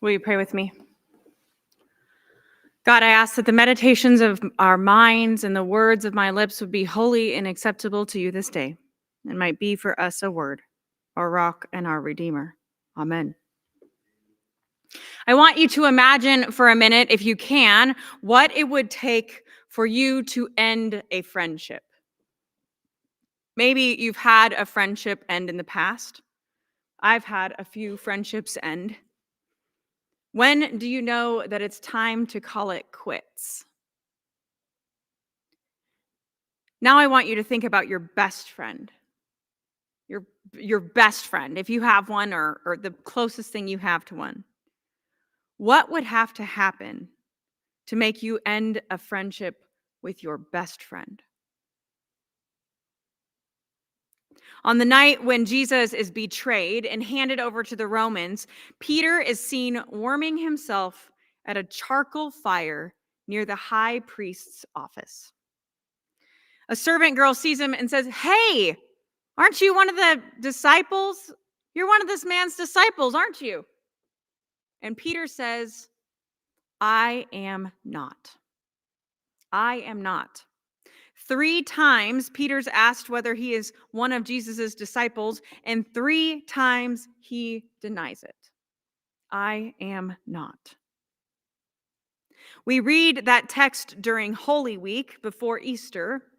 Will you pray with me? God, I ask that the meditations of our minds and the words of my lips would be holy and acceptable to you this day, and might be for us a word, our rock and our redeemer. Amen. I want you to imagine for a minute, if you can, what it would take for you to end a friendship. Maybe you've had a friendship end in the past. I've had a few friendships end. When do you know that it's time to call it quits? Now I want you to think about your best friend. Your best friend, if you have one, or the closest thing you have to one. What would have to happen to make you end a friendship with your best friend? On the night when Jesus is betrayed and handed over to the Romans, Peter is seen warming himself at a charcoal fire near the high priest's office. A servant girl sees him and says, "Hey, aren't you one of the disciples? You're one of this man's disciples, aren't you?" And Peter says, "I am not. I am not." 3 times Peter's asked whether he is one of Jesus's disciples, and 3 times he denies it. I am not. We read that text during Holy Week before Easter,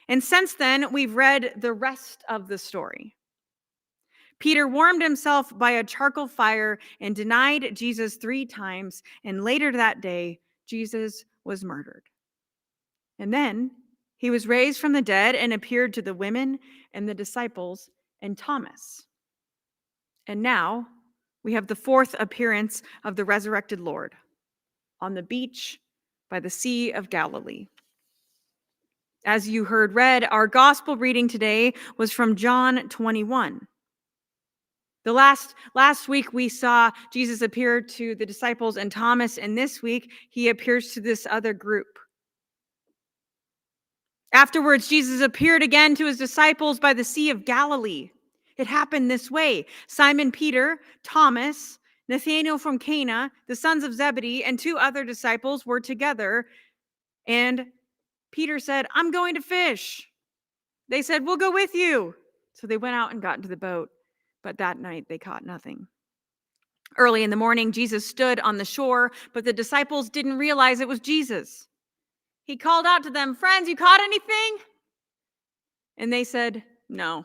and since then we've read the rest of the story. Peter warmed himself by a charcoal fire and denied Jesus 3 times, and later that day, Jesus was murdered. And then he was raised from the dead and appeared to the women and the disciples and Thomas. And now we have the 4th appearance of the resurrected Lord on the beach by the Sea of Galilee. As you heard read, our gospel reading today was from John 21. The last week we saw Jesus appear to the disciples and Thomas, and this week he appears to this other group. Afterwards, Jesus appeared again to his disciples by the Sea of Galilee. It happened this way. Simon Peter, Thomas, Nathanael from Cana, the sons of Zebedee, and 2 other disciples were together. And Peter said, "I'm going to fish." They said, "We'll go with you." So they went out and got into the boat. But that night they caught nothing. Early in the morning, Jesus stood on the shore, but the disciples didn't realize it was Jesus. He called out to them, "Friends, you caught anything?" And they said, "No."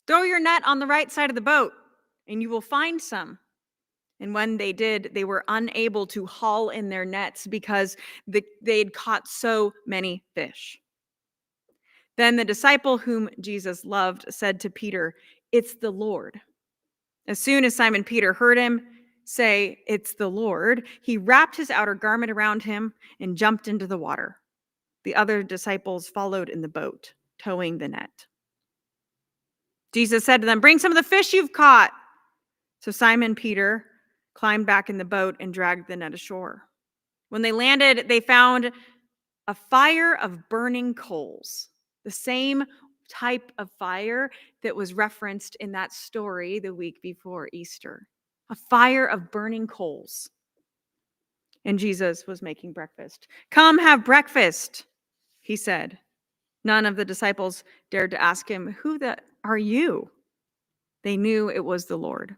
"Throw your net on the right side of the boat, and you will find some." And when they did, they were unable to haul in their nets because they'd caught so many fish. Then the disciple whom Jesus loved said to Peter, "It's the Lord." As soon as Simon Peter heard him say, "It's the Lord," he wrapped his outer garment around him and jumped into the water. The other disciples followed in the boat, towing the net. Jesus said to them, "Bring some of the fish you've caught." So Simon Peter climbed back in the boat and dragged the net ashore. When they landed, they found a fire of burning coals, the same type of fire that was referenced in that story the week before Easter. A fire of burning coals. And Jesus was making breakfast. "Come, have breakfast," he said. None of the disciples dared to ask him, "Who are you?" They knew it was the Lord.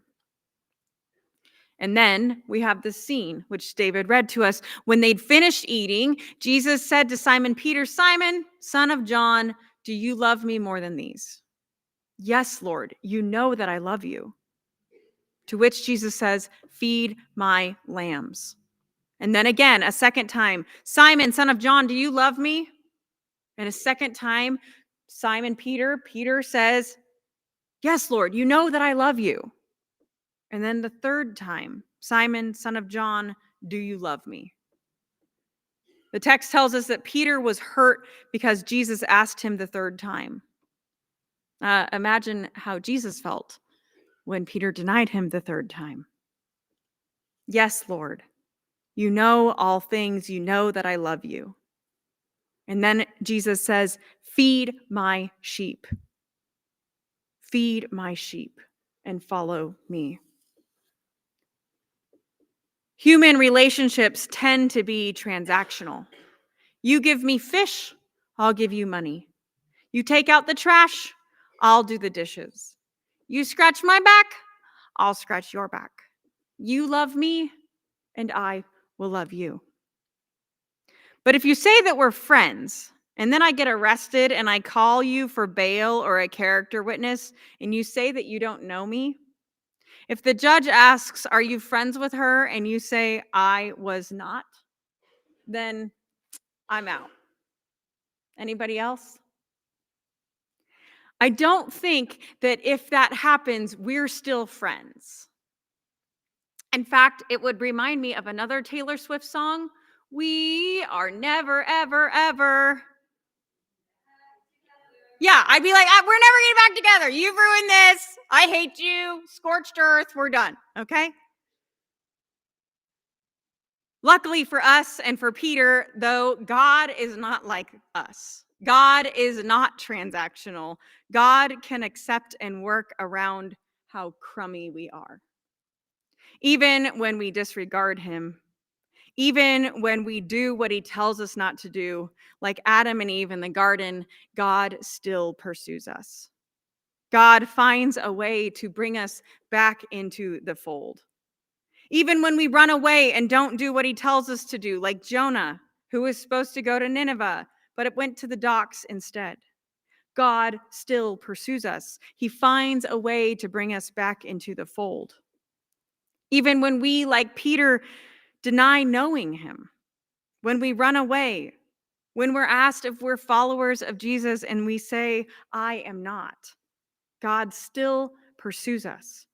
And then we have the scene, which David read to us. When they'd finished eating, Jesus said to Simon Peter, "Simon, son of John, do you love me more than these?" "Yes, Lord, you know that I love you." To which Jesus says, "Feed my lambs." And then again, a second time, "Simon, son of John, do you love me?" And a second time, Simon Peter says, "Yes, Lord, you know that I love you." And then the third time, "Simon, son of John, do you love me?" The text tells us that Peter was hurt because Jesus asked him the third time. Imagine how Jesus felt when Peter denied him the third time. "Yes, Lord, you know all things. You know that I love you." And then Jesus says, "Feed my sheep. Feed my sheep and follow me." Human relationships tend to be transactional. You give me fish, I'll give you money. You take out the trash, I'll do the dishes. You scratch my back, I'll scratch your back. You love me, and I will love you. But if you say that we're friends, and then I get arrested and I call you for bail or a character witness, and you say that you don't know me, if the judge asks, "Are you friends with her?" and you say, "I was not," then I'm out. Anybody else? I don't think that if that happens, we're still friends. In fact, it would remind me of another Taylor Swift song. We are never, ever, ever. Yeah, I'd be like, we're never getting back together. You've ruined this. I hate you. Scorched earth. We're done. Okay? Luckily for us and for Peter, though, God is not like us. God is not transactional. God can accept and work around how crummy we are. Even when we disregard him, even when we do what he tells us not to do, like Adam and Eve in the garden, God still pursues us. God finds a way to bring us back into the fold. Even when we run away and don't do what he tells us to do, like Jonah, who was supposed to go to Nineveh, but it went to the docks instead. God still pursues us. He finds a way to bring us back into the fold. Even when we, like Peter, deny knowing him, when we run away, when we're asked if we're followers of Jesus and we say, "I am not," God still pursues us.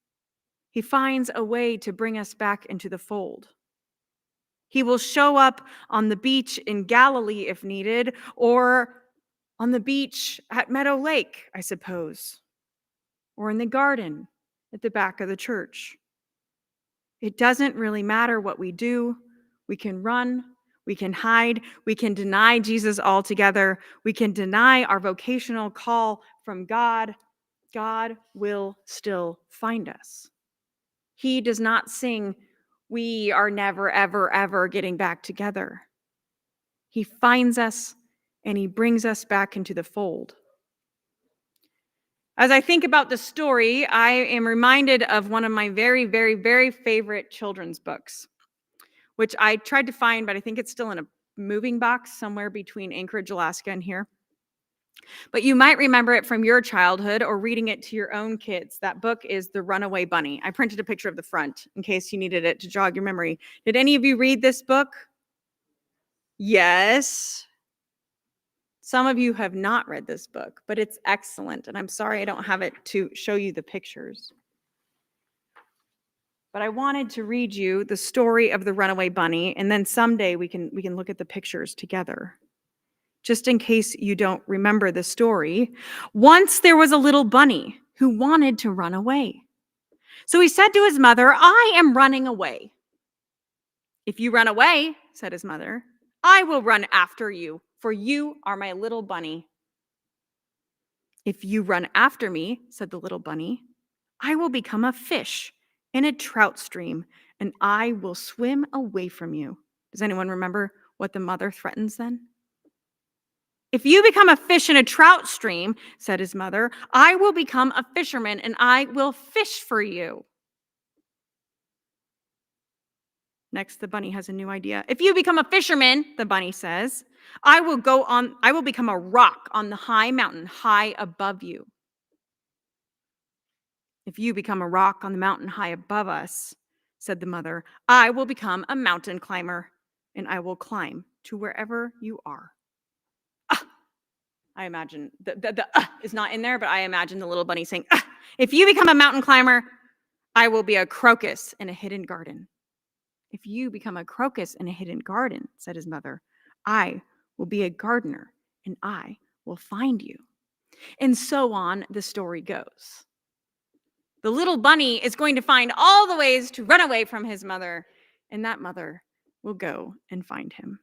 He finds a way to bring us back into the fold. He will show up on the beach in Galilee if needed, or on the beach at Meadow Lake, I suppose, or in the garden at the back of the church. It doesn't really matter what we do. We can run, we can hide, we can deny Jesus altogether, we can deny our vocational call from God. God will still find us. He does not sing, "We are never, ever, ever getting back together." He finds us and he brings us back into the fold. As I think about the story, I am reminded of one of my very, very, very favorite children's books, which I tried to find, but I think it's still in a moving box somewhere between Anchorage, Alaska, and here. But you might remember it from your childhood or reading it to your own kids. That book is The Runaway Bunny. I printed a picture of the front in case you needed it to jog your memory. Did any of you read this book? Yes. Some of you have not read this book, but it's excellent. And I'm sorry I don't have it to show you the pictures. But I wanted to read you the story of the runaway bunny, and then someday we can look at the pictures together. Just in case you don't remember the story, once there was a little bunny who wanted to run away. So he said to his mother, "I am running away." "If you run away," said his mother, "I will run after you, for you are my little bunny." "If you run after me," said the little bunny, "I will become a fish in a trout stream, and I will swim away from you." Does anyone remember what the mother threatens then? "If you become a fish in a trout stream," said his mother, "I will become a fisherman and I will fish for you." Next, the bunny has a new idea. "If you become a fisherman," the bunny says, I will become a rock on the high mountain high above you." "If you become a rock on the mountain high above us," said the mother, "I will become a mountain climber and I will climb to wherever you are." I imagine the is not in there, but I imagine the little bunny saying, "If you become a mountain climber, I will be a crocus in a hidden garden." "If you become a crocus in a hidden garden," said his mother, "I will be a gardener and I will find you." And so on the story goes. The little bunny is going to find all the ways to run away from his mother, and that mother will go and find him.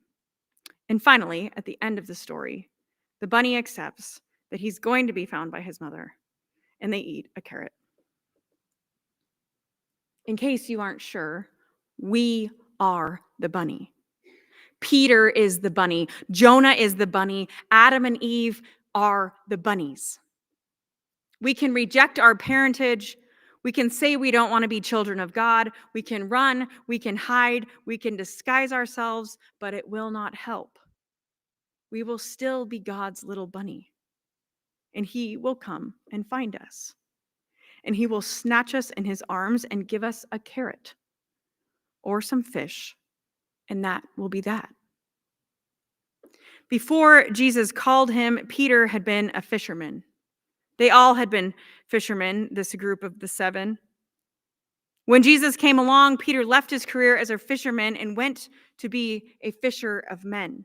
And finally, at the end of the story, the bunny accepts that he's going to be found by his mother, and they eat a carrot. In case you aren't sure, we are the bunny. Peter is the bunny. Jonah is the bunny. Adam and Eve are the bunnies. We can reject our parentage. We can say we don't want to be children of God. We can run. We can hide. We can disguise ourselves, but it will not help. We will still be God's little bunny. And he will come and find us. And he will snatch us in his arms and give us a carrot or some fish. And that will be that. Before Jesus called him, Peter had been a fisherman. They all had been fishermen, this group of the 7. When Jesus came along, Peter left his career as a fisherman and went to be a fisher of men.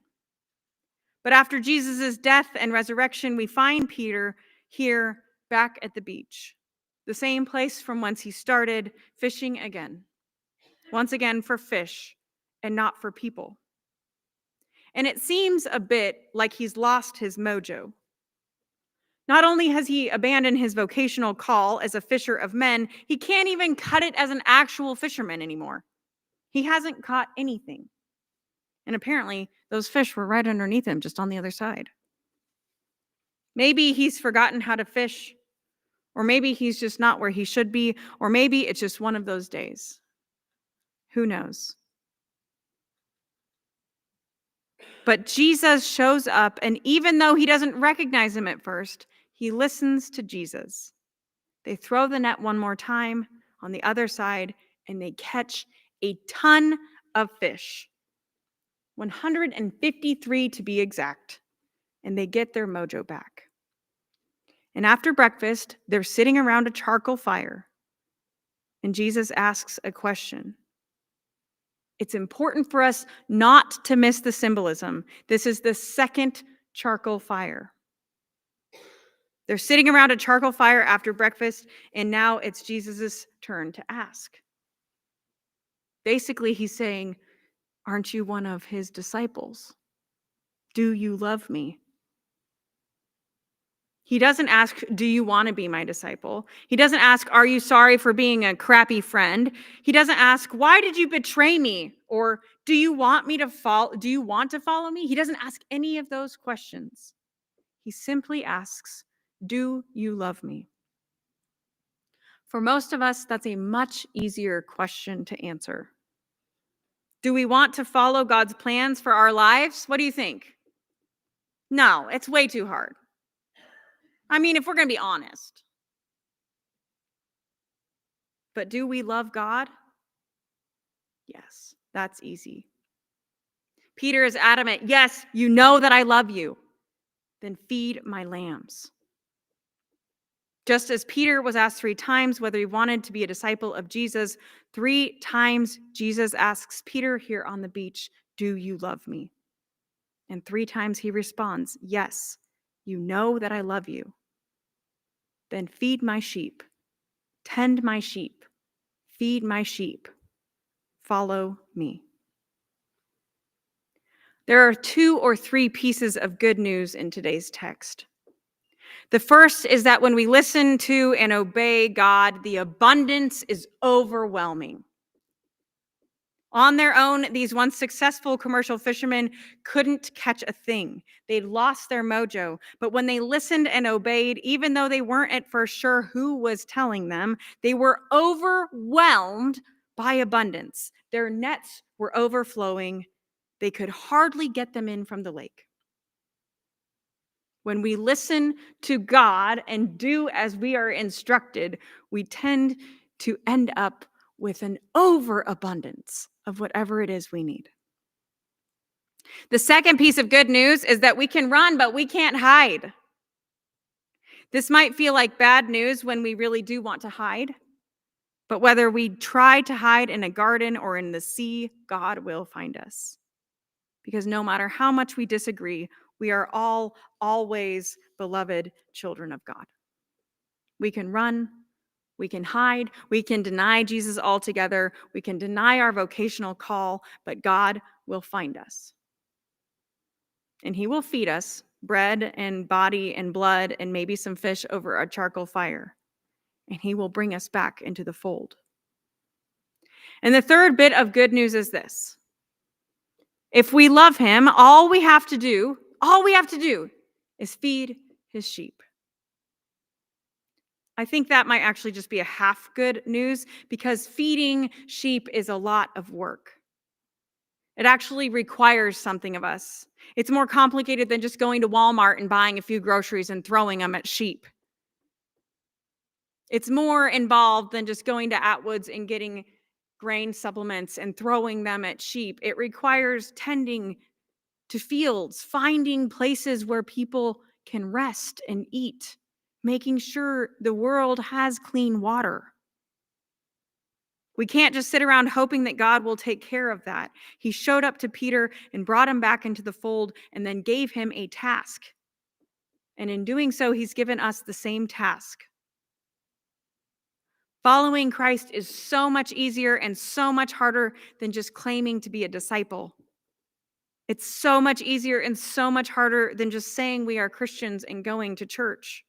But after Jesus' death and resurrection, we find Peter here back at the beach, the same place from whence he started, fishing again, once again for fish and not for people. And it seems a bit like he's lost his mojo. Not only has he abandoned his vocational call as a fisher of men, he can't even cut it as an actual fisherman anymore. He hasn't caught anything. And apparently, those fish were right underneath him, just on the other side. Maybe he's forgotten how to fish, or maybe he's just not where he should be, or maybe it's just one of those days. Who knows? But Jesus shows up, and even though he doesn't recognize him at first, he listens to Jesus. They throw the net one more time on the other side, and they catch a ton of fish. 153 to be exact. And they get their mojo back. And after breakfast, they're sitting around a charcoal fire. And Jesus asks a question. It's important for us not to miss the symbolism. This is the second charcoal fire. They're sitting around a charcoal fire after breakfast, and now it's Jesus' turn to ask. Basically, he's saying, aren't you one of his disciples? Do you love me? He doesn't ask, do you want to be my disciple? He doesn't ask, are you sorry for being a crappy friend? He doesn't ask, why did you betray me? Or do you want to follow me? He doesn't ask any of those questions. He simply asks, do you love me? For most of us, that's a much easier question to answer. Do we want to follow God's plans for our lives? What do you think? No, it's way too hard. I mean, if we're going to be honest. But do we love God? Yes, that's easy. Peter is adamant, yes, you know that I love you. Then feed my lambs. Just as Peter was asked 3 times whether he wanted to be a disciple of Jesus, 3 times Jesus asks Peter here on the beach, do you love me? And 3 times he responds, yes, you know that I love you. Then feed my sheep, tend my sheep, feed my sheep, follow me. There are 2 or 3 pieces of good news in today's text. The first is that when we listen to and obey God, the abundance is overwhelming. On their own, these once successful commercial fishermen couldn't catch a thing. They'd lost their mojo. But when they listened and obeyed, even though they weren't at first sure who was telling them, they were overwhelmed by abundance. Their nets were overflowing. They could hardly get them in from the lake. When we listen to God and do as we are instructed, we tend to end up with an overabundance of whatever it is we need. The second piece of good news is that we can run, but we can't hide. This might feel like bad news when we really do want to hide, but whether we try to hide in a garden or in the sea, God will find us. Because no matter how much we disagree, we are all always beloved children of God. We can run, we can hide, we can deny Jesus altogether, we can deny our vocational call, but God will find us. And he will feed us bread and body and blood and maybe some fish over a charcoal fire. And he will bring us back into the fold. And the third bit of good news is this. If we love him, all we have to do is feed his sheep. I think that might actually just be a half good news because feeding sheep is a lot of work. It actually requires something of us. It's more complicated than just going to Walmart and buying a few groceries and throwing them at sheep. It's more involved than just going to Atwoods and getting grain supplements and throwing them at sheep. It requires tending to fields, finding places where people can rest and eat, making sure the world has clean water. We can't just sit around hoping that God will take care of that. He showed up to Peter and brought him back into the fold and then gave him a task. And in doing so, he's given us the same task. Following Christ is so much easier and so much harder than just claiming to be a disciple. It's so much easier and so much harder than just saying we are Christians and going to church.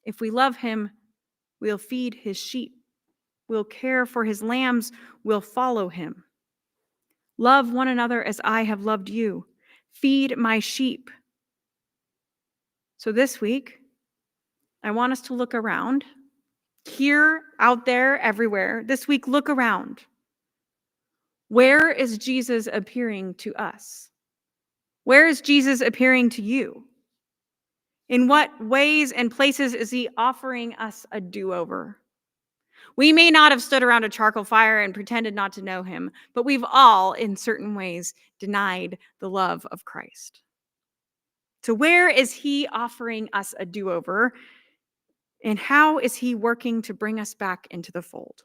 If we love him, we'll feed his sheep. We'll care for his lambs. We'll follow him. Love one another as I have loved you. Feed my sheep. So this week, I want us to look around. Here, out there, everywhere. This week, look around. Where is Jesus appearing to us? Where is Jesus appearing to you? In what ways and places is he offering us a do-over? We may not have stood around a charcoal fire and pretended not to know him, but we've all, in certain ways, denied the love of Christ. So where is he offering us a do-over? And how is he working to bring us back into the fold?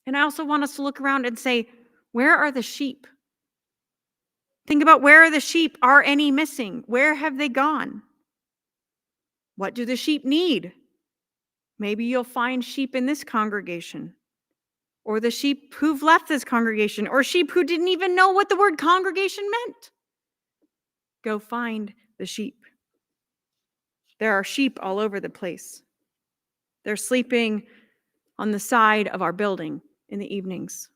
And I also want us to look around and say, where are the sheep? Think about where are the sheep? Are any missing? Where have they gone? What do the sheep need? Maybe you'll find sheep in this congregation, or the sheep who've left this congregation, or sheep who didn't even know what the word congregation meant. Go find the sheep. There are sheep all over the place. They're sleeping on the side of our building in the evenings.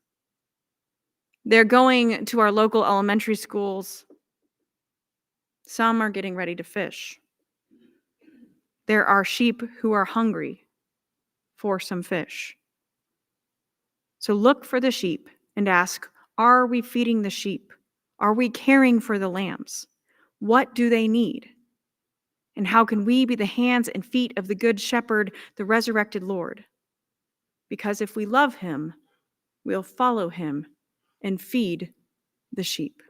They're going to our local elementary schools. Some are getting ready to fish. There are sheep who are hungry for some fish. So look for the sheep and ask, are we feeding the sheep? Are we caring for the lambs? What do they need? And how can we be the hands and feet of the Good Shepherd, the resurrected Lord? Because if we love him, we'll follow him and feed the sheep.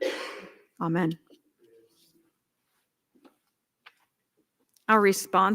Amen. Our response